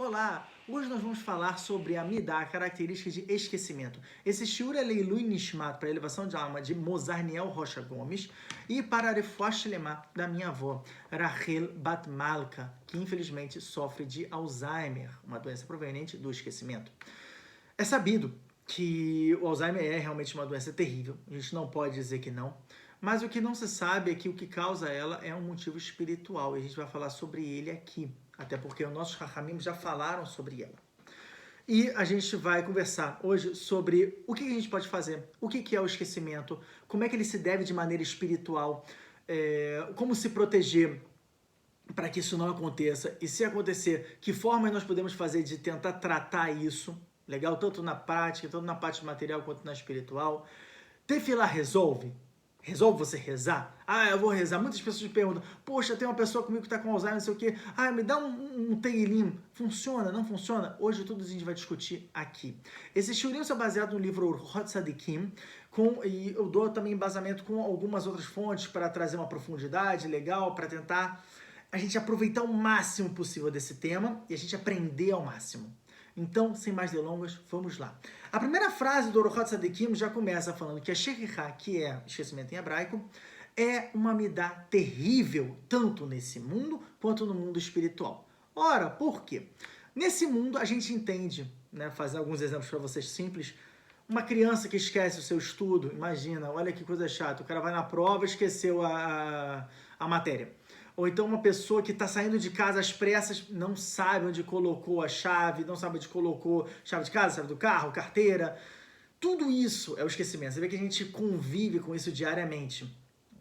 Olá! Hoje nós vamos falar sobre a Midá, a característica de esquecimento. Esse shiur é Leilui Nishmat, para a elevação de alma de Mozarniel Rocha Gomes, e para a Refuah Shlema da minha avó, Rachel Bat Malka, que infelizmente sofre de Alzheimer, uma doença proveniente do esquecimento. É sabido que o Alzheimer é realmente uma doença terrível, a gente não pode dizer que não, mas o que não se sabe é que o que causa ela é um motivo espiritual, e a gente vai falar sobre ele aqui, até porque os nossos Rahamim já falaram sobre ela. E a gente vai conversar hoje sobre o que a gente pode fazer, o que é o esquecimento, como é que ele se deve de maneira espiritual, como se proteger para que isso não aconteça, e se acontecer, que forma nós podemos fazer de tentar tratar isso, legal? Tanto na prática, tanto na parte material quanto na espiritual. Tefilá resolve? Resolve você rezar? Ah, eu vou rezar. Muitas pessoas me perguntam, poxa, tem uma pessoa comigo que está com Alzheimer, não sei o quê. Ah, me dá um teilim. Funciona? Não funciona? Hoje tudo isso a gente vai discutir aqui. Esse shiurim é baseado no livro Orchot Tzadikim, e eu dou também embasamento com algumas outras fontes para trazer uma profundidade legal, para tentar a gente aproveitar o máximo possível desse tema e a gente aprender ao máximo. Então, sem mais delongas, vamos lá. A primeira frase do Orchot Tzadikim já começa falando que a Shekhichá, que é esquecimento em hebraico, é uma midá terrível, tanto nesse mundo quanto no mundo espiritual. Ora, por quê? Nesse mundo a gente entende, né, fazer alguns exemplos para vocês simples, uma criança que esquece o seu estudo, imagina, olha que coisa chata, o cara vai na prova e esqueceu a matéria. Ou então uma pessoa que está saindo de casa às pressas, não sabe onde colocou a chave, não sabe onde colocou chave de casa, chave do carro, carteira. Tudo isso é o esquecimento. Você vê que a gente convive com isso diariamente.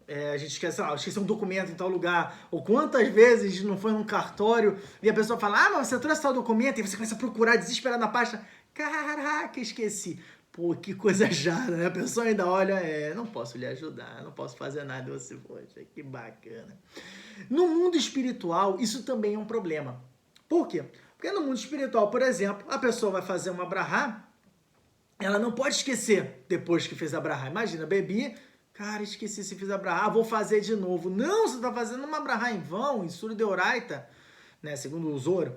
A gente esquece, esqueceu um documento em tal lugar. Ou quantas vezes a gente não foi num cartório e a pessoa fala, ah, mas você trouxe tal documento, e você começa a procurar desesperado na pasta. Caraca, esqueci. Pô, que coisa chata, né? A pessoa ainda olha, não posso lhe ajudar, não posso fazer nada. Você, poxa, que bacana. No mundo espiritual, isso também é um problema. Por quê? Porque no mundo espiritual, por exemplo, a pessoa vai fazer uma brahá, ela não pode esquecer depois que fez a brahá. Imagina, bebi, cara, esqueci se fiz a brahá, vou fazer de novo. Não, você está fazendo uma brahá em vão, em Sura de Oraita, né, segundo o Zoro.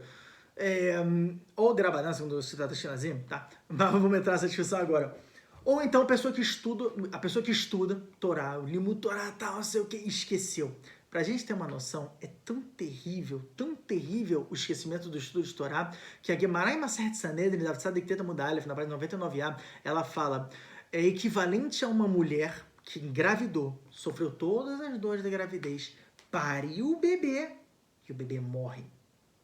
Ou Drabanan, segundo o Citata Shinazim, tá? Mas vamos entrar nessa discussão agora. Ou então a pessoa que estuda Torá, o Limud Torá, tal, não sei o que, esqueceu. Pra gente ter uma noção, é tão terrível o esquecimento do estudo de Torá, que a Gemara em Masechet Sanedrin, da Tzadik Teta Mud Aleph, na página 99a, ela fala, é equivalente a uma mulher que engravidou, sofreu todas as dores da gravidez, pariu o bebê, e o bebê morre.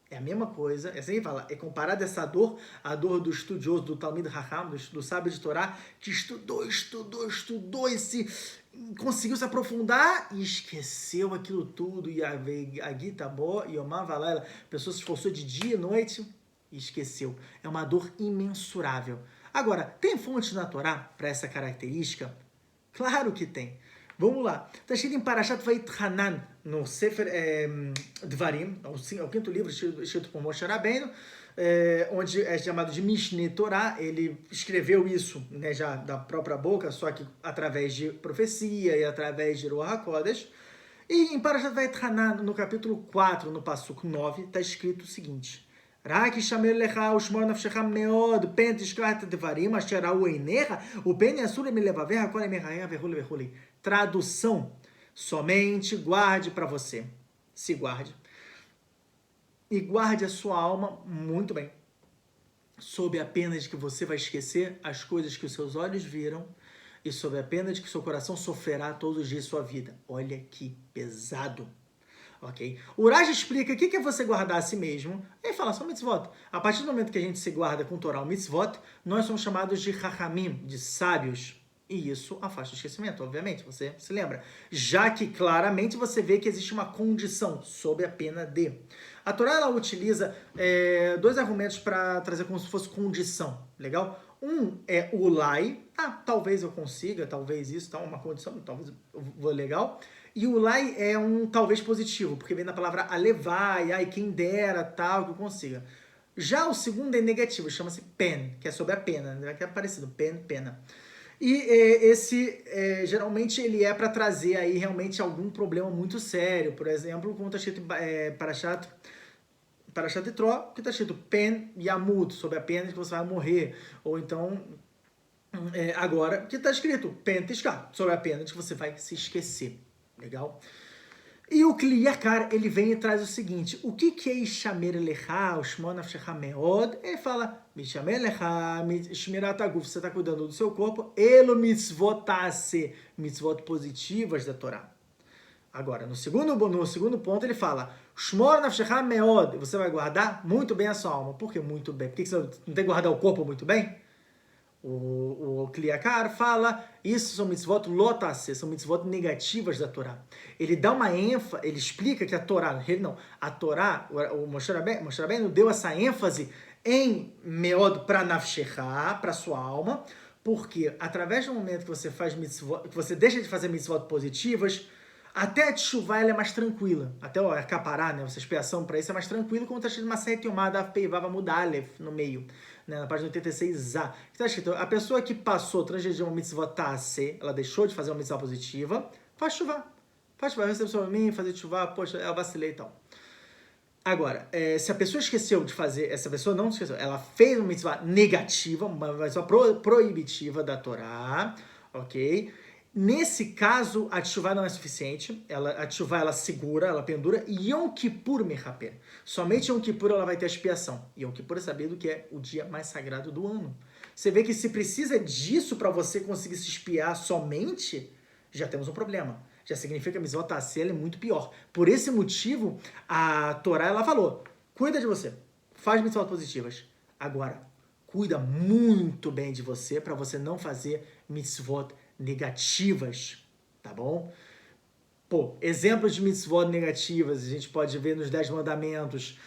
É a mesma coisa, é assim que fala, é comparada essa dor, a dor do estudioso, do Talmid Raham, do sábio de Torá, que estudou e conseguiu se aprofundar e esqueceu aquilo tudo, e a Gita Bo, e Omar Valela, a pessoa se esforçou de dia e noite e esqueceu. É uma dor imensurável. Agora, tem fonte na Torá para essa característica? Claro que tem. Vamos lá. Está escrito em Parashat Vayitchanan, no Sefer Dvarim, o quinto livro escrito por Moshe Rabbeinu, onde é chamado de Mishneh Torah. Ele escreveu isso, né, já da própria boca, só que através de profecia e através de Ruach HaKodesh. E em Parashat Vayitchanan, no capítulo 4, no Passuco 9, está escrito o seguinte: רק ישמר לך ושמור נפשך מאוד, פן תשכח את הדברים אשר ראו עיניך, ופן יעשו מלבבך כל ימיך וכולי וכולי. Tradução: somente guarde para você. Se guarde. E guarde a sua alma muito bem. Sob a pena de que você vai esquecer as coisas que os seus olhos viram e sob a pena de que seu coração sofrerá todos os dias de sua vida. Olha que pesado. Ok? O Rashi explica o que é você guardar a si mesmo. Ele fala só mitzvot. A partir do momento que a gente se guarda com Torá o mitzvot, nós somos chamados de chachamim, de sábios. E isso afasta o esquecimento, obviamente, você se lembra. Já que claramente você vê que existe uma condição, sob a pena de. A Torá ela utiliza dois argumentos para trazer como se fosse condição, legal? Um é o lai, talvez eu consiga, talvez isso, tá uma condição, talvez eu vou legal. E o lai é um talvez positivo, porque vem da palavra alevai, quem dera, tal, que eu consiga. Já o segundo é negativo, chama-se pen, que é sobre a pena, né? Que é parecido, pena. E esse, geralmente, ele é para trazer aí realmente algum problema muito sério. Por exemplo, como está escrito em Parashat Parashat Yitro, que está escrito pen yamut, sobre a pena de que você vai morrer. Ou então, agora, que está escrito pen tishka, sobre a pena de que você vai se esquecer. Legal? E o Kli Yakar, ele vem e traz o seguinte, o que é Ishamer Lecha, o Shmon Nafshecha Meod? Ele fala, Ishamer Lecha, Shmirat Aguf, você está cuidando do seu corpo, Elo Mitzvot Tase, Mitzvot positivas da Torá. Agora, no segundo ponto, ele fala, Shmor Nafshecha Meod, você vai guardar muito bem a sua alma. Por que muito bem? Por que você não tem que guardar o corpo muito bem? O Kli Yakar fala, isso são mitzvot lotase, são mitzvot negativas da Torá. Ele dá uma ênfase, ele explica que a Torá, o Moshe Rabbeinu deu essa ênfase em meod para nafshecha, para sua alma, porque através do momento que você faz mitzvot, que você deixa de fazer mitzvot positivas, até a teshuvá ela é mais tranquila. Até o acapará, né, essa expiação para isso é mais tranquilo, como está escrito uma sete yomada peivava mudalef no meio, né, na página 86a. Está escrito, a pessoa que passou, transgrediu uma mitzvah tase, ela deixou de fazer uma mitzvah positiva, faz chuvá. Faz chuvá, recebe sobre mim, fazer chuvá, poxa, ela vacilei e tal. Agora, se a pessoa esqueceu de fazer, essa pessoa não esqueceu, ela fez uma mitzvah negativa, uma mitzvah proibitiva da Torá, ok? Nesse caso, a teshuvá não é suficiente, a teshuvá ela segura, ela pendura, e Yom Kippur mechaper. Somente Yom Kippur ela vai ter a expiação. E Yom Kippur é sabido que é o dia mais sagrado do ano. Você vê que se precisa disso para você conseguir se expiar somente, já temos um problema. Já significa que a mitzvot ta'aseh é muito pior. Por esse motivo, a Torá ela falou, cuida de você, faz mitzvot positivas. Agora, cuida muito bem de você para você não fazer mitzvot negativas, tá bom? Pô, exemplos de mitzvot negativas, a gente pode ver nos 10 mandamentos,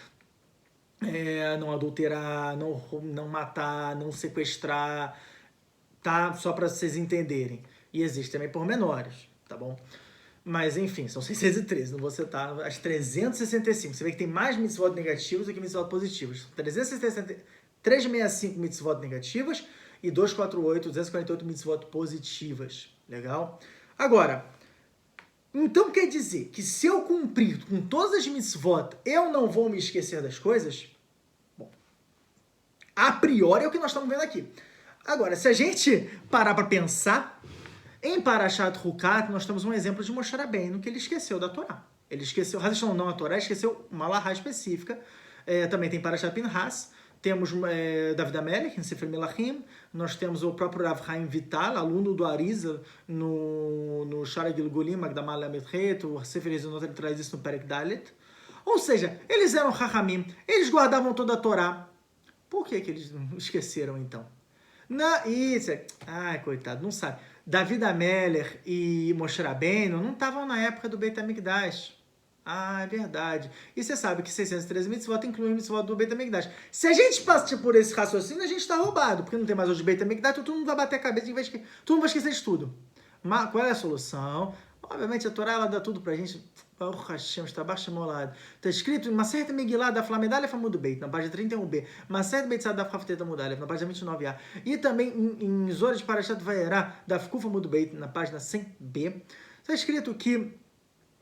não adulterar, não matar, não sequestrar, tá? Só para vocês entenderem. E existe também pormenores, tá bom? Mas, enfim, são 613, não vou citar as 365. Você vê que tem mais mitzvot negativas do que mitzvot positivas. 365 mitzvot negativas e 248 mitzvot positivas. Legal? Agora, então quer dizer que se eu cumprir com todas as mitzvot, eu não vou me esquecer das coisas? Bom, a priori é o que nós estamos vendo aqui. Agora, se a gente parar para pensar, em Parashat Hukat, nós temos um exemplo de Moshe Rabbeinu que ele esqueceu da Torá. Ele esqueceu, não a Torá, esqueceu uma alahá específica. Também tem Parashat Pinhas, temos David Amelech, em Sefer Melachim, nós temos o próprio Rav Chaim Vital, aluno do Arizal, no Shara Gilgulim, Magdama Lametret, o Sefer Ezonot, ele traz isso no Perek Dalet. Ou seja, eles eram Chachamim, eles guardavam toda a Torá. Por que eles esqueceram então? Ai, coitado, não sabe. David Amelech e Moshe Rabbeinu não estavam na época do Beit HaMikdash. Ah, é verdade. E você sabe que 613 mitzvot incluem mitzvot do Beit HaMikdash. Se a gente passa por esse raciocínio, a gente está roubado, porque não tem mais hoje Beit HaMikdash, então todo mundo vai bater a cabeça e todo mundo vai esquecer de tudo. Mas qual é a solução? Obviamente a Torá ela dá tudo pra gente. Baruch Hashem, está baixo molado. Está escrito em Maseret Megillah da Flamedalha Famud Beit, na página 31b. Maseret Beitzad da Fafteta Mudalef, na página 29a. E também em Zohar de Parashat Vayera da Fkufa Mud Beit, na página 100b. Está escrito que,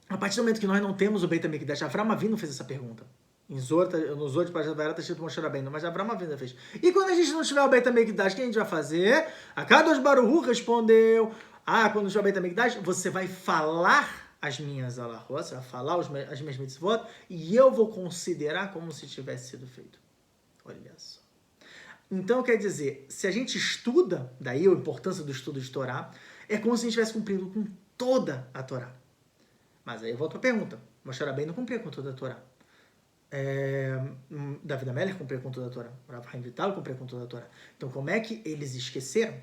a partir do momento que nós não temos o Beit HaMikdash, Avram Avinu fez essa pergunta. No Zohar de Parashat Vayera está escrito Moshe Rabbeinu, mas Avram Avinu fez. E quando a gente não tiver o Beit HaMikdash, o que a gente vai fazer? A Kadosh Baruch Hu respondeu, quando não tiver o Beit HaMikdash, você vai falar as minhas alahot, você vai falar as minhas mitzvot, e eu vou considerar como se tivesse sido feito. Olha só. Então, quer dizer, se a gente estuda, daí a importância do estudo de Torá, é como se a gente estivesse cumprindo com toda a Torá. Mas aí eu volto à pergunta. Moshe Rabbeinu não cumpria com toda a Torá. David Amelech cumpria com toda a Torá. Rav Chaim Vital cumpria com toda a Torá. Então, como é que eles esqueceram?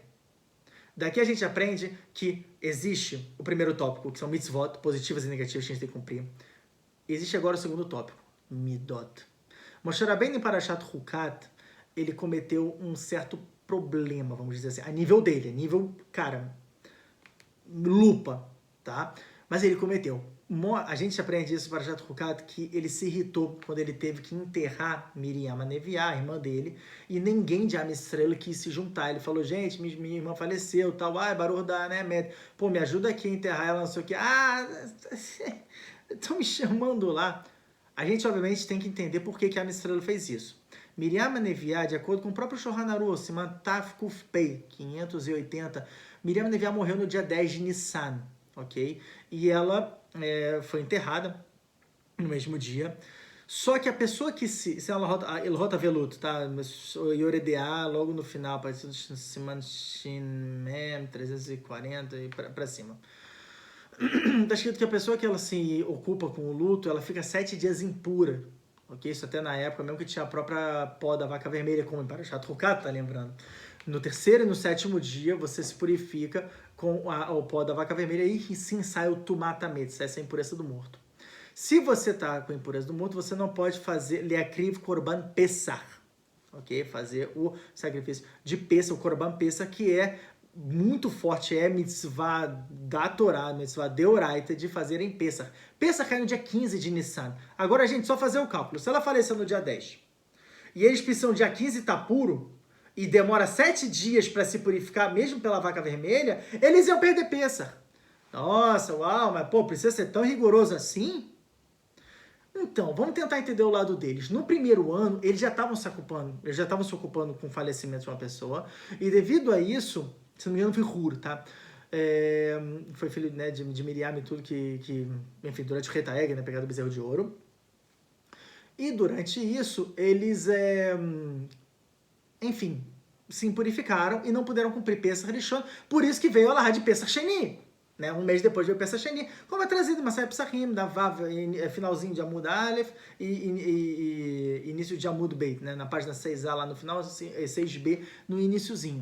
Daqui a gente aprende que existe o primeiro tópico, que são mitzvot, positivas e negativas que a gente tem que cumprir. Existe agora o segundo tópico, midot. Moshe Rabbeinu em Parashat Hukat, ele cometeu um certo problema, vamos dizer assim, a nível dele, a nível, lupa, tá? Mas ele cometeu. A gente aprende isso para Parashat Hukat, que ele se irritou quando ele teve que enterrar Miriam, a Neviá, a irmã dele, e ninguém de Am Yisrael quis se juntar. Ele falou, gente, minha irmã faleceu, tal, Baruch da, né, pô, me ajuda aqui a enterrar ela, não sei o que. Estão me chamando lá. A gente, obviamente, tem que entender por que a Am Israel fez isso. Miriam Neviá, de acordo com o próprio Shulchan Aruch, Siman Taf Kuf Pei, 580, Miriam Neviá morreu no dia 10 de Nissan, ok? E ela foi enterrada no mesmo dia. Só que a pessoa que se ela rota veluto, tá? Yoredea, logo no final, parece Siman Shin Mem, 340 e pra cima. Está escrito que a pessoa que ela se ocupa com o luto, ela fica 7 dias impura. Ok? Isso até na época mesmo que tinha a própria pó da vaca vermelha, como em Parashat Rukat, tá lembrando? No terceiro e no sétimo dia, você se purifica com o pó da vaca vermelha e sim sai o tumatamet, essa é a impureza do morto. Se você está com a impureza do morto, você não pode fazer leakriv korban pesach, ok? Fazer o sacrifício de Pesach, o korban pesach, que é muito forte, é mitzvah da Torá, mitzvah deoraita, de fazer em Pesach. Pesach cai no dia 15 de Nissan. Agora, a gente, só fazer o cálculo. Se ela faleceu no dia 10 e eles precisam dia 15 estar puro e demora 7 dias para se purificar, mesmo pela vaca vermelha, eles iam perder Pesach. Nossa, uau, mas pô, precisa ser tão rigoroso assim? Então, vamos tentar entender o lado deles. No primeiro ano, eles já estavam se ocupando com o falecimento de uma pessoa, e devido a isso, se não me engano, foi Hur, tá? Foi filho, né, de Miriam e tudo, enfim, durante o Retaeg, né, pegado o bezerro de ouro. E durante isso, eles, enfim, se impurificaram e não puderam cumprir Pesach Rishon, por isso que veio a Alahá de Pesach Sheni. Né? Um mês depois veio Pesach Sheni, como é trazido Masai Pesachim, da Vav, finalzinho de Amud Aleph e início de Amud Beit, né? Na página 6a lá no final, 6b no iniciozinho.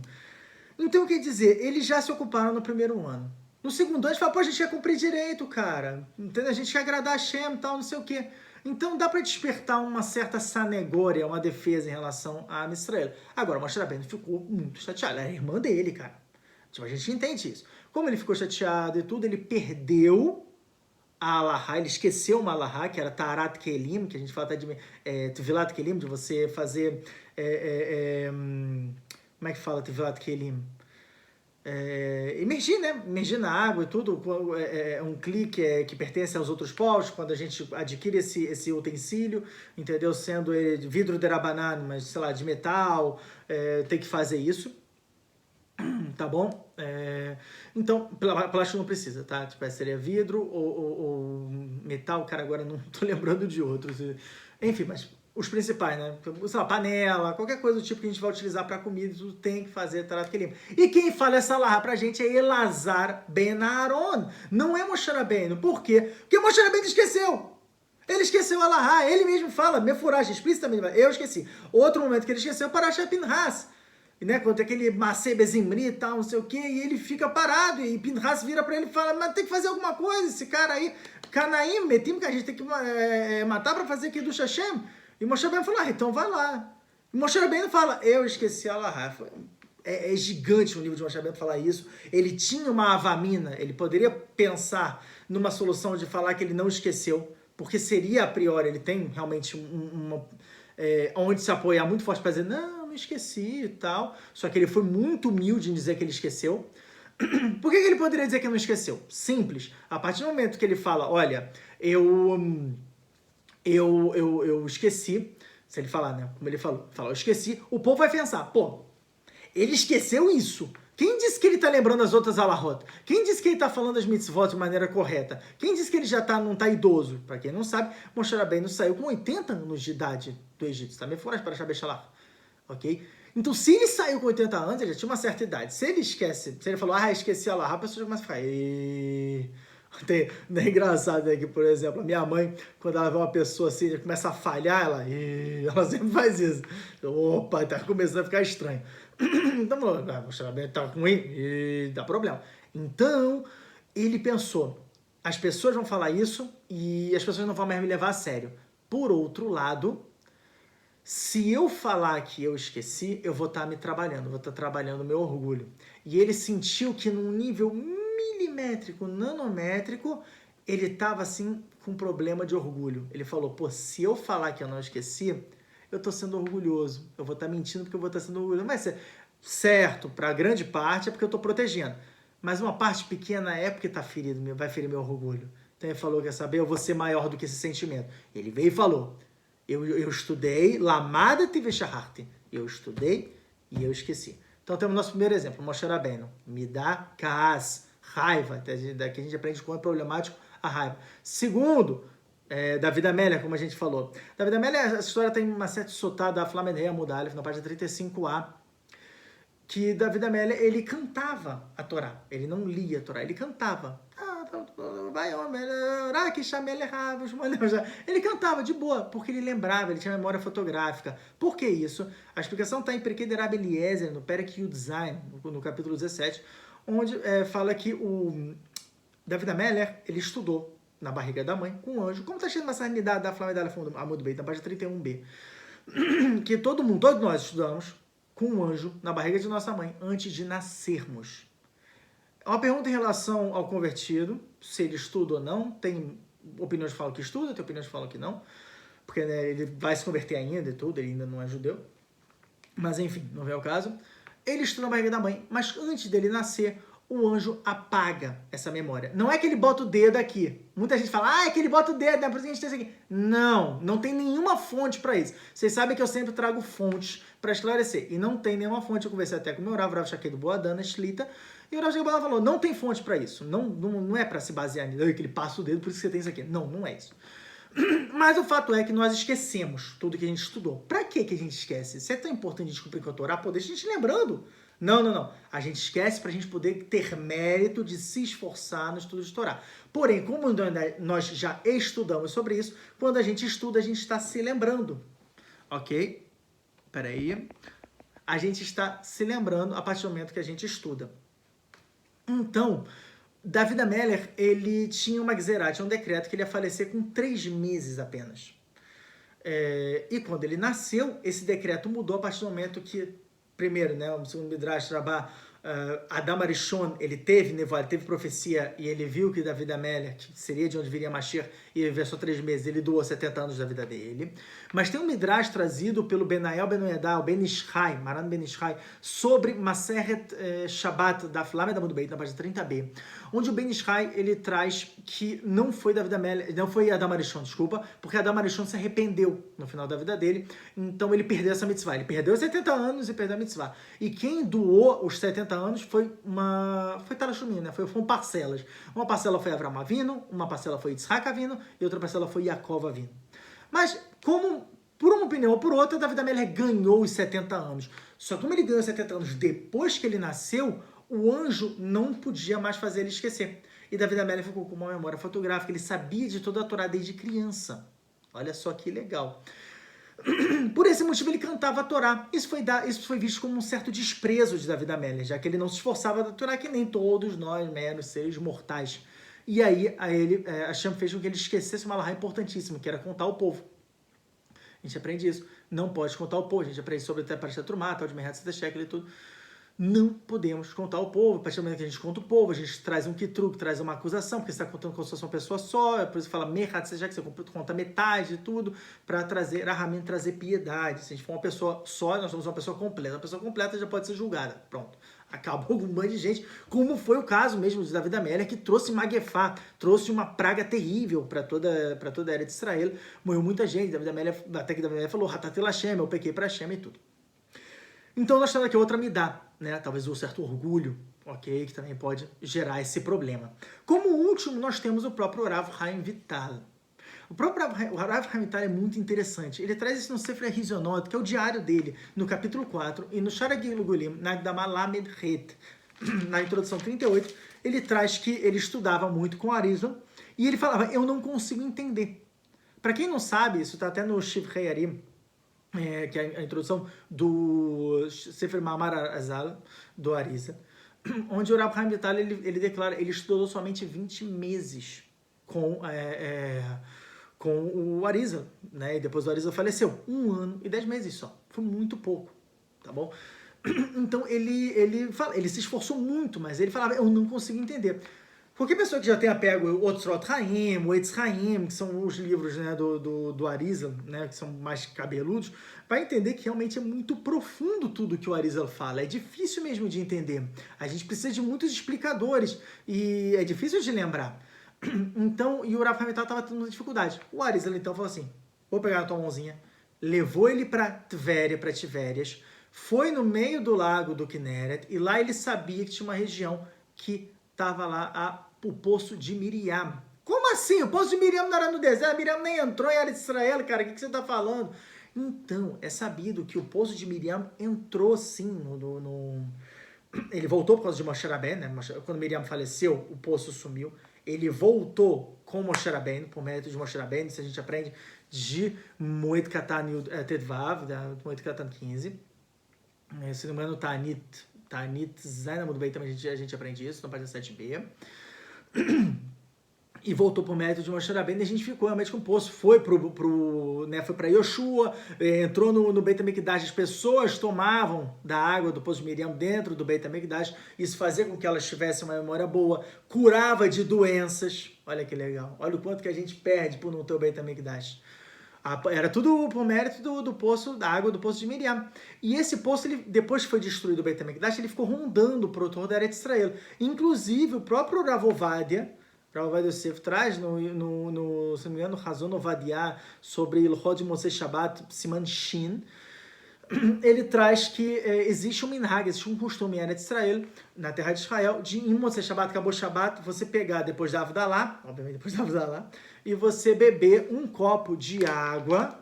Então, quer dizer, eles já se ocuparam no primeiro ano. No segundo ano, a gente fala, pô, a gente quer cumprir direito, cara. Entendeu? A gente quer agradar a Shem e tal, não sei o quê. Então, dá para despertar uma certa sanegória, uma defesa em relação a Am Israel. Agora, o Moshe Rabbeinu ficou muito chateado. Era a irmã dele, cara. Tipo, a gente entende isso. Como ele ficou chateado e tudo, ele perdeu a Alahá, ele esqueceu uma Alahá, que era Tarat Kelim, que a gente fala até de Tevilat Kelim, de você fazer... como é que fala Tevilat Kelim? Emergir, né? Emergir na água e tudo, um clique que pertence aos outros povos, quando a gente adquire esse utensílio, entendeu? Sendo vidro de rabanan, mas, sei lá, de metal, tem que fazer isso. Tá bom? Então, plástico não precisa, tá? Tipo, seria vidro ou metal, cara, agora não tô lembrando de outros. Enfim, mas os principais, né? Sei lá, panela, qualquer coisa do tipo que a gente vai utilizar para comida, tudo tem que fazer Tarat Kelim. E quem fala essa larra pra gente é Elazar Ben Aaron, não é Moshe Rabbeinu. Por quê? Porque Moshe Rabbeinu esqueceu. Ele esqueceu a larra, ele mesmo fala, mefuragem, explicitamente, eu esqueci. Outro momento que ele esqueceu, Parashat Pinhas. Né, quando tem aquele Masei Bezimri e tal, não sei o que, e ele fica parado, e Pinhas vira pra ele e fala, mas tem que fazer alguma coisa, esse cara aí, Canaim, metim que a gente tem que matar pra fazer aqui do Hashem. E Moshe Rabbeinu fala, então vai lá. E Moshe Rabbeinu fala, eu esqueci a Lahá. É gigante o nível de Moshe Rabbeinu falar isso. Ele tinha uma avamina, ele poderia pensar numa solução de falar que ele não esqueceu, porque seria a priori, ele tem realmente onde se apoiar muito forte para dizer, não esqueci e tal. Só que ele foi muito humilde em dizer que ele esqueceu. Por que ele poderia dizer que não esqueceu? Simples. A partir do momento que ele fala, olha, eu esqueci, se ele falar, né? Como ele falou, eu esqueci, o povo vai pensar, pô, ele esqueceu isso. Quem disse que ele está lembrando as outras alahot? Quem disse que ele está falando as mitzvot de maneira correta? Quem disse que ele já não está idoso? Para quem não sabe, Moshe Rabbeinu saiu com 80 anos de idade do Egito. Também foram para Shabbat, ok? Então, se ele saiu com 80 anos, ele já tinha uma certa idade. Se ele esquece, se ele falou, esqueci a Alahá, a pessoa já começa a ficar... É engraçado, né, que, por exemplo, a minha mãe, quando ela vê uma pessoa assim, começa a falhar, ela sempre faz isso. Opa, tá começando a ficar estranho. Então, tá ruim, e dá problema. Então, ele pensou, as pessoas vão falar isso e as pessoas não vão mais me levar a sério. Por outro lado, se eu falar que eu esqueci, eu vou estar me trabalhando, vou estar trabalhando o meu orgulho. E ele sentiu que num nível milimétrico, nanométrico, ele estava assim com um problema de orgulho. Ele falou, pô, se eu falar que eu não esqueci, eu estou sendo orgulhoso. Eu vou estar mentindo porque eu vou estar sendo orgulhoso. Mas certo, para a grande parte é porque eu estou protegendo. Mas uma parte pequena é porque está ferido, vai ferir meu orgulho. Então ele falou, quer saber, eu vou ser maior do que esse sentimento. Ele veio e falou, eu estudei, lamada tiveshaharti. Eu estudei e eu esqueci. Então temos nosso primeiro exemplo, Moshe Rabbeinu. Me dá kaas, raiva. Daqui a gente aprende como é problemático a raiva. Segundo, David Amélia, como a gente falou. David Amélia, essa história tem uma certa sotada da Flamen Amudalef, na página 35a, que David Amélia, ele cantava a Torá. Ele não lia a Torá, ele cantava. Ele cantava de boa, porque ele lembrava, ele tinha memória fotográfica. Por que isso? A explicação está em Perkei de Rabbi Eliezer, no Perek Yud Zayin, no capítulo 17, onde fala que o David Amélia, ele estudou na barriga da mãe com um anjo, como está cheio na sanidade da Flávia da Amud Beit, na página 31b, que todos nós estudamos com um anjo na barriga de nossa mãe antes de nascermos. Uma pergunta em relação ao convertido, se ele estuda ou não. Tem opiniões que falam que estuda, tem opiniões que falam que não, porque né, ele vai se converter ainda e tudo, ele ainda não é judeu. Mas enfim, não é o caso. Ele estuda na barriga da mãe, mas antes dele nascer, o anjo apaga essa memória. Não é que ele bota o dedo aqui. Muita gente fala, é que ele bota o dedo, né? Por isso que a gente tem isso aqui. Não, não tem nenhuma fonte para isso. Vocês sabem que eu sempre trago fontes para esclarecer. E não tem nenhuma fonte. Eu conversei até com o meu Rav Shakei do Boadana, Shlita, e o Rav Shakei falou, não tem fonte para isso. Não é para se basear nisso, que ele passa o dedo, por isso que você tem isso aqui. Não é isso. Mas o fato é que nós esquecemos tudo que a gente estudou. Para que a gente esquece? Se é tão importante a gente cumprir com a Torá, pô, deixa a gente lembrando. Não. A gente esquece para a gente poder ter mérito de se esforçar no estudo de Torá. Porém, como nós já estudamos sobre isso, quando a gente estuda, a gente está se lembrando. Ok? Peraí. A gente está se lembrando a partir do momento que a gente estuda. Então, David Améler, ele tinha uma gzerá, tinha um decreto que ele ia falecer com 3 meses apenas. E quando ele nasceu, esse decreto mudou a partir do momento que, primeiro, né, o segundo Midrash Rabbah, Adam Arishon, ele teve nevoa, ele teve profecia, e ele viu que David Amélia, que seria de onde viria Mashiach, ia viver só 3 meses, ele doou 70 anos da vida dele. Mas tem um Midrash trazido pelo Benael Ben Oyedá, o Ben Ishai, Maran Ben Ishai, sobre Maseret Shabbat da Flávia da Amud Beit, na página 30b, onde o Ben Ishai, ele traz que não foi David Amélia, não foi Adam Arishon, desculpa, porque Adam Arishon se arrependeu no final da vida dele, então ele perdeu essa mitzvah, ele perdeu 70 anos e perdeu a mitzvah. E quem doou os 70 anos foi Talashumim, né? Foram parcelas. Uma parcela foi Avram Avinu, uma parcela foi Yitzhak Avinu e outra parcela foi Yaakov Avinu. Mas, como por uma opinião ou por outra, David Amélia ganhou os 70 anos. Só que como ele ganhou os 70 anos depois que ele nasceu, o anjo não podia mais fazer ele esquecer. E David Amélia ficou com uma memória fotográfica, ele sabia de toda a Torá desde criança. Olha só que legal. Por esse motivo ele cantava a Torá. Isso foi visto como um certo desprezo de David Amélia, já que ele não se esforçava da Torá, que nem todos nós, meros seres mortais. E aí Hashem fez com que ele esquecesse uma alahá importantíssima, que era contar ao povo. A gente aprende isso. Não pode contar ao povo. A gente aprende sobre até Parashat Trumá, tal de Mehat Sedeshek e tudo. Não podemos contar ao povo. A partir do momento que a gente conta o povo, a gente traz um kitruc, traz uma acusação, porque você está contando como se fosse uma pessoa só, por isso fala Mehat Sedeshek, você conta metade de tudo, para trazer Rahamim, trazer piedade. Se a gente for uma pessoa só, nós somos uma pessoa completa. Uma pessoa completa já pode ser julgada. Pronto. Acabou com um monte de gente, como foi o caso mesmo de David Amélia, que trouxe Magefá, trouxe uma praga terrível para toda a era de Israel. Morreu muita gente. David Amélia, até que David Amélia falou, Hatatel Hashem, eu pequei para Hashem e tudo. Então nós temos aqui outra midá, né? Talvez um certo orgulho, ok? Que também pode gerar esse problema. Como último, nós temos o próprio Rav Chaim Vital. O próprio Rav Chaim Vital é muito interessante. Ele traz isso no Sefer Hizionot, que é o diário dele, no capítulo 4, e no Sharagim Lugulim, na Agdama Lamed Het, na introdução 38, ele traz que ele estudava muito com Arizon, e ele falava, eu não consigo entender. Para quem não sabe, isso está até no Shivrei Arim, que é a introdução do Sefer Mamar Azal, do Ariza, onde o Rav Chaim Vital, ele declara, ele estudou somente 20 meses com o Ariza, né? E depois o Ariza faleceu. 1 ano e 10 meses só. Foi muito pouco, tá bom? Então ele se esforçou muito, mas ele falava, eu não consigo entender. Qualquer pessoa que já tenha pego o Otzrot Haim, o Eitz Haim, que são os livros, né, do Arizal, né, que são mais cabeludos, vai entender que realmente é muito profundo tudo que o Arizal fala. É difícil mesmo de entender. A gente precisa de muitos explicadores e é difícil de lembrar. Então, e o Rav Chaim Vital estava tendo dificuldade. O Arizal, então, falou assim, vou pegar na tua mãozinha, levou ele para Tvéria, para Tivérias, foi no meio do lago do Kinneret, e lá ele sabia que tinha uma região que estava lá o poço de Miriam. Como assim? O poço de Miriam não era no deserto? Miriam nem entrou em Eretz Israel, cara. O que você está falando? Então, é sabido que o poço de Miriam entrou sim Ele voltou por causa de Moshe Rabbeinu, né? Quando Miriam faleceu, o poço sumiu. Ele voltou com Moshe Rabbeinu, por mérito de Moshe Rabbeinu. Isso a gente aprende de Moed Katan Tedvav, da Moed Katan 15. Se não me engano, Ta'anit Zainamud Bey também a gente aprende isso, na página 7b. E voltou por mérito de Moshe Rabbeinu, e a gente ficou realmente com o poço. Foi para Yoshua, entrou no Beit HaMikdash, as pessoas tomavam da água do poço de Miriam dentro do Beit HaMikdash, isso fazia com que elas tivessem uma memória boa, curava de doenças. Olha que legal, olha o quanto que a gente perde por não ter o Beit HaMikdash. Era tudo por mérito do poço, da água do poço de Miriam. E esse poço, depois que foi destruído o Beit HaMikdash, ele ficou rondando por todo Eretz Israel. Inclusive, o próprio Rav Ovadia Yosef traz, se não me engano, no Hazon Ovadia, sobre Ilhot de Moshe Shabbat, Siman Shin, ele traz que existe um minhag, existe um costume em Eretz Israel, na terra de Israel, de em Moshe Shabbat, acabou Shabbat, você pegar depois da Avdalá, obviamente depois da Avdalá, e você beber um copo de água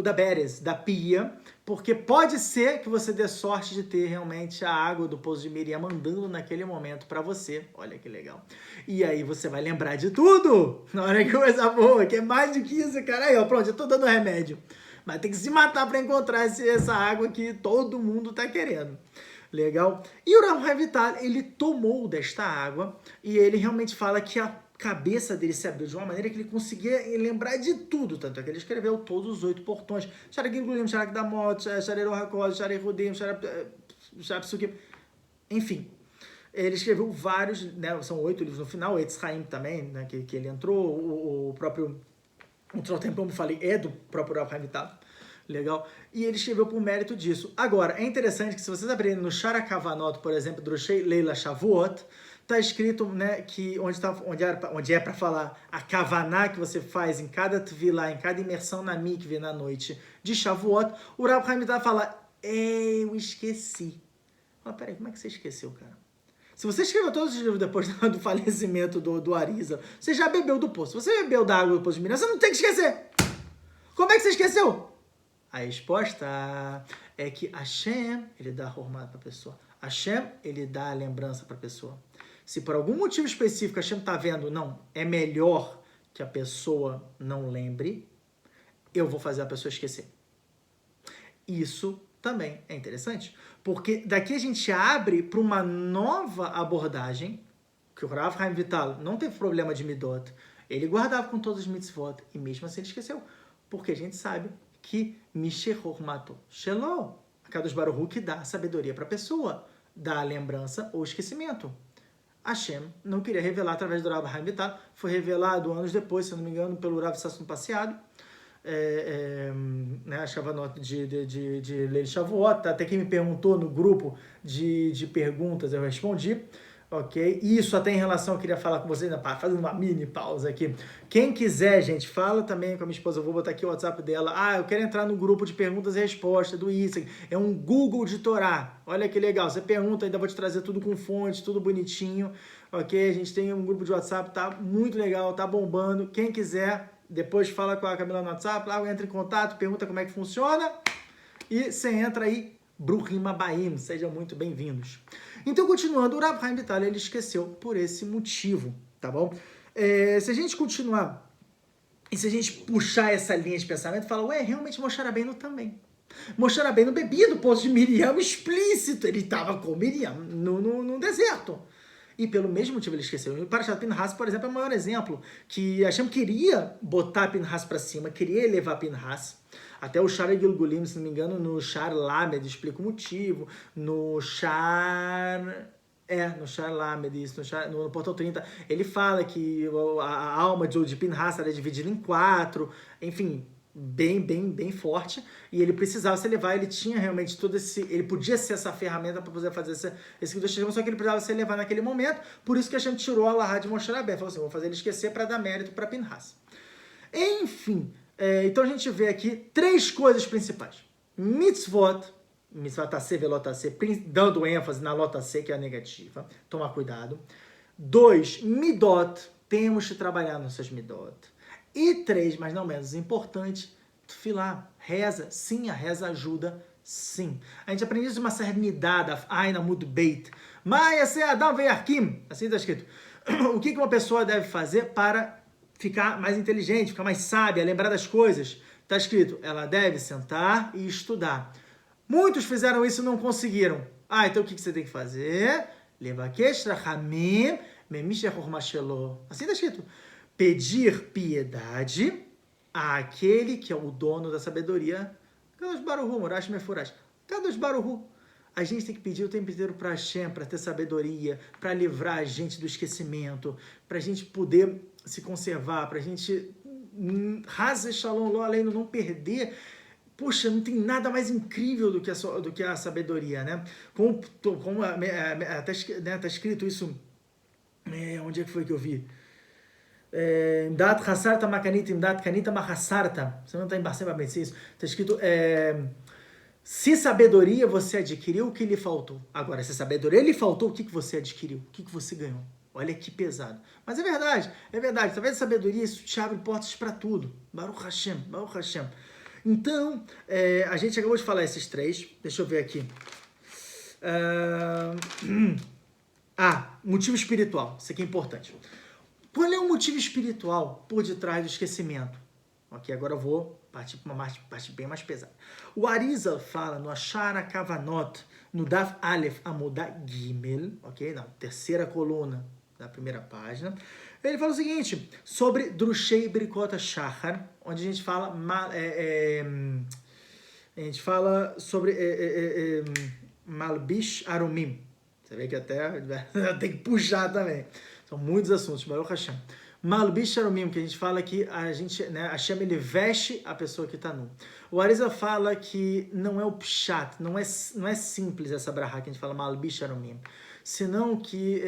da Beres, da pia, porque pode ser que você dê sorte de ter realmente a água do poço de Miriam mandando naquele momento para você. Olha que legal. E aí você vai lembrar de tudo. Olha que coisa boa, que é mais do que isso, cara. Aí, ó, pronto, eu tô dando remédio. Mas tem que se matar para encontrar essa água que todo mundo tá querendo. Legal? E o Rav Chaim Vital, ele tomou desta água e ele realmente fala que a cabeça dele se abriu de uma maneira que ele conseguia lembrar de tudo, tanto é que ele escreveu todos os 8 portões, enfim, ele escreveu vários, né, são 8 livros no final, Etz Haim também, né, que ele entrou, o próprio Trotem, como eu falei, é do próprio Rav Chaim Vital. Legal? E ele escreveu por mérito disso. Agora, é interessante que se vocês abrirem no Shara Kavanot, por exemplo, Droshei Leila Shavuot, tá escrito, né, que onde é para falar a Kavaná que você faz em cada Tvilá, em cada imersão na mikve na noite de Shavuot, o Rav Chaim Vital fala, eu esqueci. Mas peraí, como é que você esqueceu, cara? Se você escreveu todos os livros depois do falecimento do Arizal, você já bebeu do poço. Se você bebeu da água do poço de Miriam, você não tem que esquecer. Como é que você esqueceu? A resposta é que Hashem, ele dá a hormata para a pessoa. Hashem, ele dá a lembrança para a pessoa. Se por algum motivo específico Hashem está vendo, não, é melhor que a pessoa não lembre, eu vou fazer a pessoa esquecer. Isso também é interessante, porque daqui a gente abre para uma nova abordagem, que o Rav Chaim Vital não teve problema de midot, ele guardava com todos os mitzvot, e mesmo assim ele esqueceu, porque a gente sabe que Mishehor matou Shelo, a Kadosh Baruch Hu que dá a sabedoria para a pessoa, dá a lembrança ou esquecimento. Hashem não queria revelar através do Rav Chaim Vital, foi revelado anos depois, se não me engano, pelo Rav Sasson Passeado, né, a Shavanot de Leil Shavuot, até quem me perguntou no grupo de perguntas, eu respondi, ok? Isso até em relação, eu queria falar com vocês, fazendo uma mini pausa aqui. Quem quiser, gente, fala também com a minha esposa, eu vou botar aqui o WhatsApp dela, eu quero entrar no grupo de perguntas e respostas do Instagram, é um Google de Torá, olha que legal, você pergunta, ainda vou te trazer tudo com fonte, tudo bonitinho, ok? A gente tem um grupo de WhatsApp, tá muito legal, tá bombando, quem quiser, depois fala com a Camila no WhatsApp, lá entra em contato, pergunta como é que funciona e você entra aí, Bruhim Abaim, sejam muito bem-vindos. Então, continuando, o Rav Chaim Vital, ele esqueceu por esse motivo, tá bom? Se a gente continuar e se a gente puxar essa linha de pensamento, fala, realmente Moshe Rabbeinu também. Moshe Rabbeinu bebia do poço de Miriam explícito, ele estava com Miriam no deserto. E pelo mesmo motivo ele esqueceu. O Parashat Pinhas, por exemplo, é o maior exemplo. Que Hashem queria botar Pinhas para cima, queria elevar Pinhas. Até o Shar Gilgulim, se não me engano, no Shar Lamed, explica o motivo. No Shar Lamed, isso, no Portal 30, ele fala que a alma de Pinhas era dividida em 4. Enfim, bem forte, e ele precisava se elevar, ele tinha realmente todo esse, ele podia ser essa ferramenta para poder fazer esse Kiddush Hashem, só que ele precisava se elevar naquele momento, por isso que Hashem tirou a Lahá de Moshe Rabbeinu, falou assim, vou fazer ele esquecer para dar mérito para Pinhas. Enfim, então a gente vê aqui 3 coisas principais. Mitzvot tassé, velot tassé, dando ênfase na lot tassé, que é a negativa, tomar cuidado. 2, midot, temos que trabalhar nossas midot. E 3, mas não menos importante, tefilá, reza. Sim, a reza ajuda, sim. A gente aprende isso de uma sernidade, aina mud beit. Mas Adam ve'arkim, assim está escrito. O que uma pessoa deve fazer para ficar mais inteligente, ficar mais sábia, lembrar das coisas? Está escrito, ela deve sentar e estudar. Muitos fizeram isso e não conseguiram. Então o que você tem que fazer? Levakesh rachamim memisheh chorma shelo. Assim está escrito. Pedir piedade àquele que é o dono da sabedoria. Kadosh Baruch Hu, Morash Mefurash. Kadosh Baruch Hu. A gente tem que pedir o tempo inteiro para Hashem, para ter sabedoria, para livrar a gente do esquecimento, para a gente poder se conservar, para a gente Haz Shalom Lo Aleinu, não perder. Poxa, não tem nada mais incrível do que a sabedoria, né? Como tá escrito isso, onde é que foi que eu vi? Imdat Hassarta Makanita, Imdat Kanita Mahassarta. Você não está em Barcem para vencer isso. Está escrito, se sabedoria você adquiriu, o que lhe faltou? Agora, se sabedoria lhe faltou, o que você adquiriu? O que você ganhou? Olha que pesado. Mas é verdade. Através da sabedoria, isso te abre portas para tudo. Baruch Hashem, Baruch Hashem. Então, a gente acabou de falar esses 3. Deixa eu ver aqui. Motivo espiritual. Isso aqui é importante. Qual é o motivo espiritual por detrás do esquecimento? Ok, agora eu vou partir para uma parte bem mais pesada. O Arizal fala no Ashara Kavanot, no Daf Aleph Amudá Gimel, ok? Na terceira coluna da primeira página. Ele fala o seguinte, sobre Drushei Brikot Shachar, onde a gente fala sobre Malbish Arumim. Você vê que até tem que puxar também. São muitos assuntos, Baruch Hashem. Malbish Arumim, que a gente fala que Hashem ele veste a pessoa que está nu. O Arizal fala que não é o pshat, não é simples essa brahá que a gente fala Malbish Arumim, senão que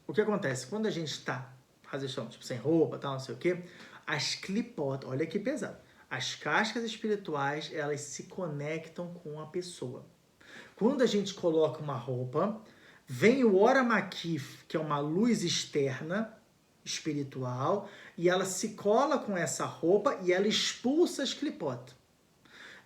o que acontece? Quando a gente está tipo, sem roupa, tal, não sei o quê, as clipot, olha que pesado, as cascas espirituais, elas se conectam com a pessoa. Quando a gente coloca uma roupa, vem o Ora Makif, que é uma luz externa, espiritual, e ela se cola com essa roupa e ela expulsa as clipot.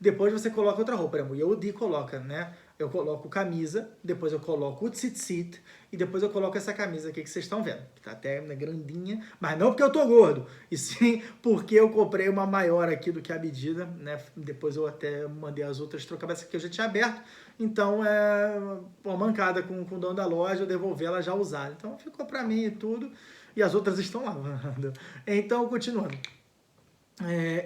Depois você coloca outra roupa. O Yehudi coloca, né? Eu coloco camisa, depois eu coloco o tzitzit, e depois eu coloco essa camisa aqui que vocês estão vendo. Que tá até grandinha, mas não porque eu tô gordo, e sim porque eu comprei uma maior aqui do que a medida, né? Depois eu até mandei as outras trocar, essa que eu já tinha aberto, então é uma mancada com o dono da loja, eu devolvi ela já usada. Então ficou pra mim e tudo, e as outras estão lavando. Então, continuando.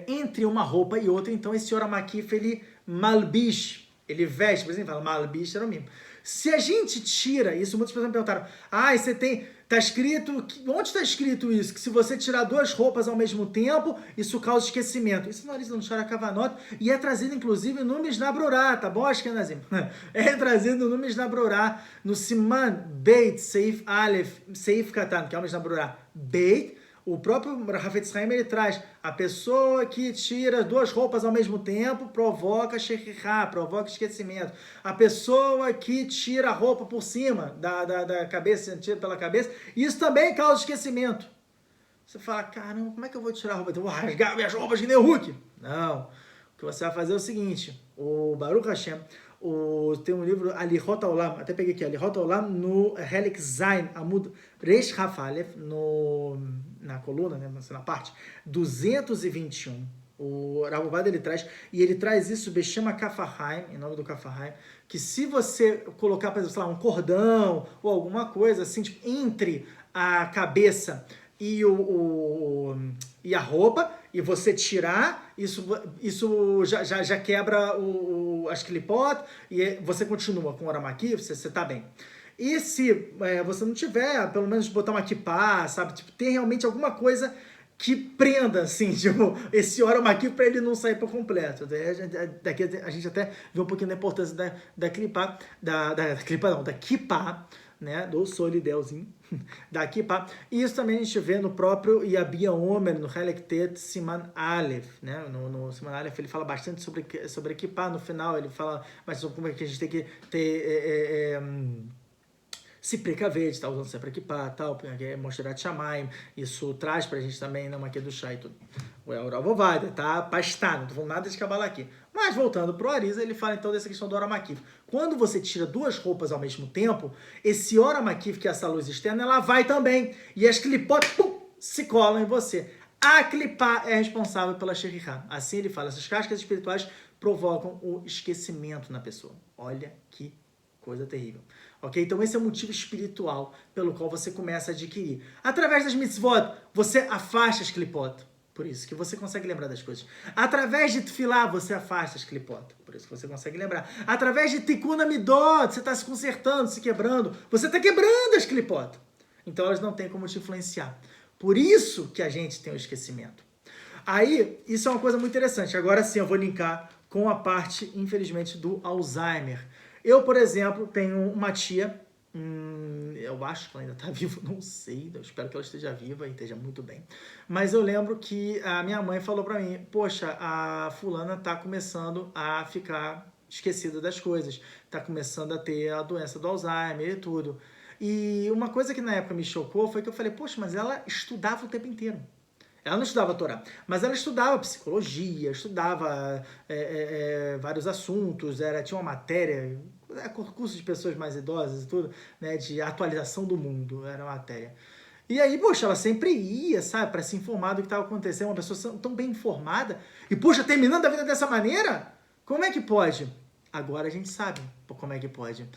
Entre uma roupa e outra, então esse Ora Makif, ele malbish, ele veste, por exemplo, fala malbish era o mesmo. Se a gente tira, isso muitas pessoas me perguntaram, você tem, tá escrito, onde está escrito isso? Que se você tirar 2 roupas ao mesmo tempo, isso causa esquecimento. Isso não é no Shara Kavanot, e é trazido inclusive no Mishnah Brurá, tá bom, Ashkenazim? É trazido no Mishnah Brurá, no Siman Beit Seif Aleph, Seif Katan, que é o Mishnah Brurá, Beit. O próprio Hafetz Haim, ele traz, a pessoa que tira 2 roupas ao mesmo tempo provoca shekhichá, provoca esquecimento. A pessoa que tira a roupa por cima da cabeça, tira pela cabeça, isso também causa esquecimento. Você fala, caramba, como é que eu vou tirar a roupa? Eu vou rasgar minhas roupas que nem o Hulk. Não. O que você vai fazer é o seguinte, o Baruch Hashem, tem um livro, Alihot Haolam, até peguei aqui, Alihot Haolam, no Helek Zain, Amud Reish Hafalef, na coluna, né, na parte 221, o Rav Ovadia ele traz isso, Beshema Kafahaim, em nome do Kafahaim, que se você colocar, por exemplo, sei lá, um cordão, ou alguma coisa assim, tipo, entre a cabeça e a roupa, e você tirar, isso já quebra as clipot, e você continua com o Ora Makif, você está bem. E se você não tiver, pelo menos botar uma kippah, sabe? Tipo, tem realmente alguma coisa que prenda, assim, tipo, esse ora maquiv para ele não sair por completo. Daqui a gente até vê um pouquinho da importância da clipá, da kippá, né, do solidelzinho, da kippá. E isso também a gente vê no próprio Yabia Omer, no Helek Tet Siman Aleph, né, no Siman Aleph ele fala bastante sobre a kippá, no final ele fala mais sobre como é que a gente tem que ter... se precaver de estar usando sempre equipar, tal, porque é Mosherat Shamayim, isso traz pra gente também, não aqui do chá e tudo. O Euravovada, tá? Pastá, não tô falando nada de Kabbalah aqui. Mas voltando pro Arizal, ele fala então dessa questão do Ora Makiv. Quando você tira duas roupas ao mesmo tempo, esse Ora Makiv, que é essa luz externa, ela vai também. E as clipot, se colam em você. A clipá é responsável pela Sherichá. Assim ele fala, essas cascas espirituais provocam o esquecimento na pessoa. Olha que coisa terrível. Ok? Então esse é o motivo espiritual pelo qual você começa a adquirir. Através das mitzvot, você afasta as clipot. Por isso que você consegue lembrar das coisas. Através de tefilá, você afasta as clipot. Por isso que você consegue lembrar. Através de tikkun amidot, você está se consertando, se quebrando. Você está quebrando as clipot. Então elas não têm como te influenciar. Por isso que a gente tem o esquecimento. Aí, isso é uma coisa muito interessante. Agora sim, eu vou linkar com a parte, infelizmente, do Alzheimer. Eu, por exemplo, tenho uma tia, eu acho que ela ainda está viva, não sei, eu espero que ela esteja viva e esteja muito bem. Mas eu lembro que a minha mãe falou para mim, poxa, a fulana está começando a ficar esquecida das coisas, está começando a ter a doença do Alzheimer e tudo. E uma coisa que na época me chocou foi que eu falei, poxa, mas ela estudava o tempo inteiro. Ela não estudava a Torá, mas ela estudava psicologia, estudava vários assuntos, tinha uma matéria, curso de pessoas mais idosas e tudo, né, de atualização do mundo, era uma matéria. E aí, poxa, ela sempre ia, sabe, para se informar do que estava acontecendo, uma pessoa tão bem informada, e poxa, terminando a vida dessa maneira? Como é que pode? Agora a gente sabe como é que pode.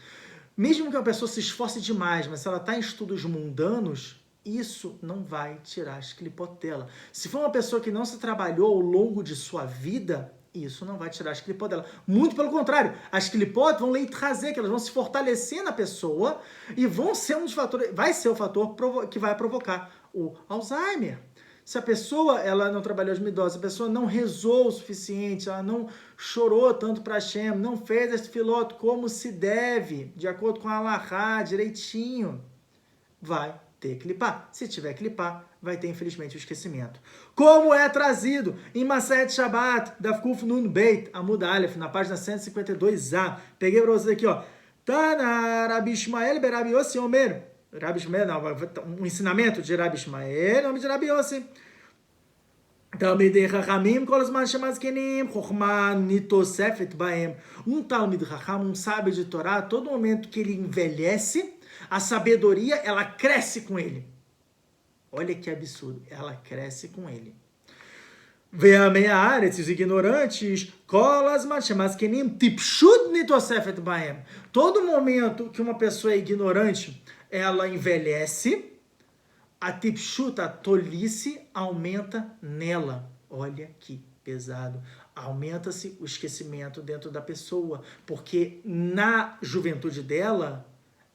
Mesmo que uma pessoa se esforce demais, mas se ela está em estudos mundanos, isso não vai tirar as clipot dela. Se for uma pessoa que não se trabalhou ao longo de sua vida, isso não vai tirar as clipot dela. Muito pelo contrário, as clipot vão trazer, que elas vão se fortalecer na pessoa e vão ser um dos fatores, vai ser o fator que vai provocar o Alzheimer. Se a pessoa ela não trabalhou as midot, se a pessoa não rezou o suficiente, ela não chorou tanto para Hashem, não fez esse filóto como se deve, de acordo com a Halachá, direitinho, vai ter clipá. Se tiver clipá, vai ter, infelizmente, o esquecimento. Como é trazido em Masechet Shabbat, da Kuf Nun Beit, Amud Aleph, na página 152a. Peguei para vocês aqui, ó. Tana Rabi Ishmael Berabi Yossi Omer. Rabi Ishmael, não, um ensinamento de Rabi Ishmael, nome de Rabi Yossi. Talmidei Chachamim, kol azman shemazkenim, chokhmah nitosefet baem. Um Talmid Chacham, um sábio de Torá, todo momento que ele envelhece, a sabedoria, ela cresce com ele. Olha que absurdo, ela cresce com ele. Ve'amei haaretz, os ignorantes, kol azman shemazkenim, tipshut nitosefet baem. Todo momento que uma pessoa é ignorante, ela envelhece, a tipshut, a tolice, aumenta nela. Olha que pesado. Aumenta-se o esquecimento dentro da pessoa, porque na juventude dela,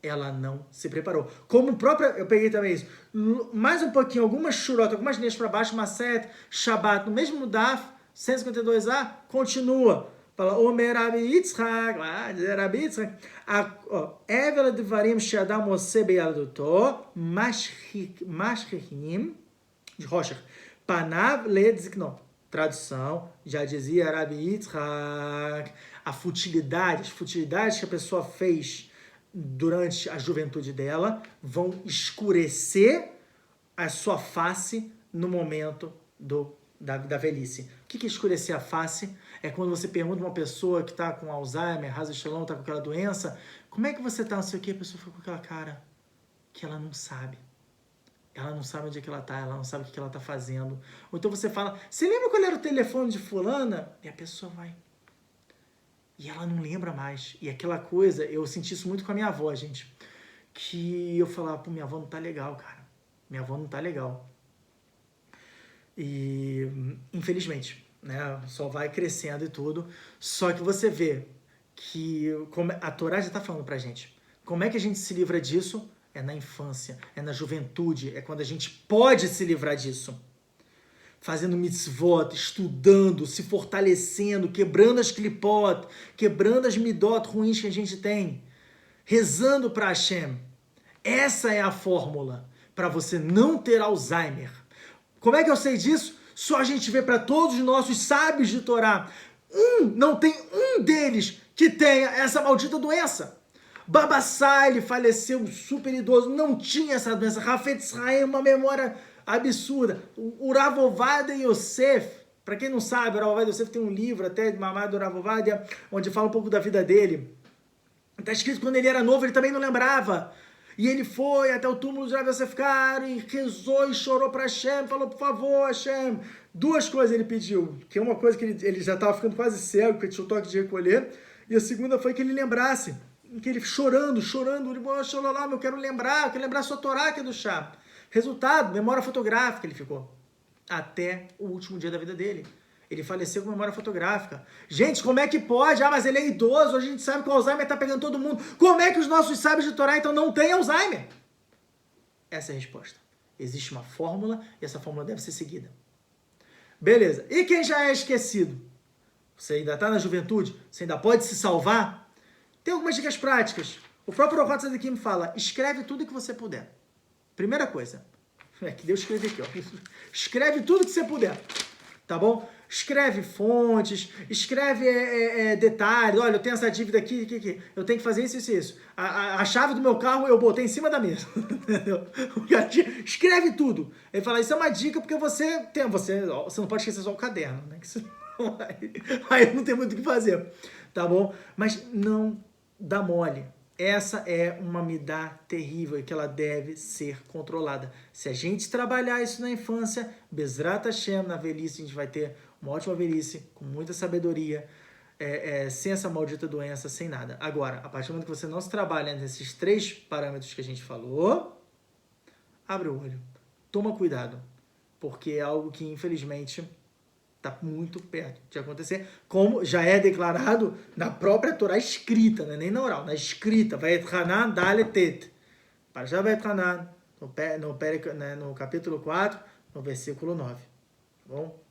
ela não se preparou. Como própria, eu peguei também isso, mais um pouquinho, algumas churotas, algumas linhas para baixo, Masechet Shabbat, no mesmo Daf, 152a, continua. Fala, Omer Rabi Yitzchak, Rabi Yitzchak, Evel Dvarim Shadam Ose Beyaduto, Mashchim, de Rocher, Panav Ledzikno. Tradução, já dizia Rabi Yitzchak, as futilidades que a pessoa fez durante a juventude dela vão escurecer a sua face no momento da velhice. O que é escurecer a face? É quando você pergunta a uma pessoa que está com Alzheimer, Haz Shalom, está com aquela doença, como é que você está, não sei o que, a pessoa fica com aquela cara que ela não sabe. Ela não sabe onde é que ela está, ela não sabe o que ela está fazendo. Ou então você fala, você lembra qual era o telefone de fulana? E a pessoa vai. E ela não lembra mais. E aquela coisa, eu senti isso muito com a minha avó, gente. Que eu falava, pô, minha avó não tá legal, cara. Minha avó não tá legal. E, infelizmente, né, só vai crescendo e tudo. Só que você vê que como a Torá já tá falando pra gente. Como é que a gente se livra disso? É na infância, é na juventude, é quando a gente pode se livrar disso. fazendo mitzvot, estudando, se fortalecendo, quebrando as klipot, quebrando as midot ruins que a gente tem, rezando para Hashem. Essa é a fórmula para você não ter Alzheimer. Como é que eu sei disso? Só a gente vê para todos os nossos sábios de Torá. Não tem um deles que tenha essa maldita doença. Baba Sai faleceu super idoso, não tinha essa doença. Hafetz Haim, uma memória absurda. O Rav Ovadia Yosef, para quem não sabe, o Rav Ovadia Yosef tem um livro até de Mamad do Rav Ovadia, onde fala um pouco da vida dele. Está escrito que quando ele era novo, ele também não lembrava. E ele foi até o túmulo de Rav Yosef Karo e rezou e chorou para Hashem, falou, por favor, Hashem. Duas coisas ele pediu, que uma coisa que ele já estava ficando quase cego, porque tinha o toque de recolher, e a segunda foi que ele lembrasse, que ele chorando, ele falou, eu quero lembrar a sua Torá que é do chá. Resultado, memória fotográfica ele ficou, até o último dia da vida dele. Ele faleceu com memória fotográfica. Gente, como é que pode? Mas ele é idoso, a gente sabe que o Alzheimer está pegando todo mundo. Como é que os nossos sábios de Torá, então, não têm Alzheimer? Essa é a resposta. Existe uma fórmula e essa fórmula deve ser seguida. Beleza. E quem já é esquecido? Você ainda está na juventude? Você ainda pode se salvar? Tem algumas dicas práticas. O próprio Rohat Tzadikim fala, escreve tudo que você puder. Primeira coisa. Que Deus escreve aqui, ó. Escreve tudo que você puder. Tá bom? Escreve fontes, escreve detalhes. Olha, eu tenho essa dívida aqui, eu tenho que fazer isso. A chave do meu carro eu botei em cima da mesa. Entendeu? Escreve tudo. Ele fala, isso é uma dica porque você não pode esquecer só o caderno, né? Aí não tem muito o que fazer, tá bom? Mas não dá mole. Essa é uma midá terrível e que ela deve ser controlada. Se a gente trabalhar isso na infância, Bezrat Hashem, na velhice, a gente vai ter uma ótima velhice, com muita sabedoria, sem essa maldita doença, sem nada. Agora, a partir do momento que você não se trabalha nesses 3 parâmetros que a gente falou, abre o olho, toma cuidado, porque é algo que, infelizmente, está muito perto de acontecer, como já é declarado na própria Torá escrita, né? Nem na oral, na escrita, Vayetchanan Daletet, Parashat Vayetchanan, no capítulo 4, no versículo 9, tá bom?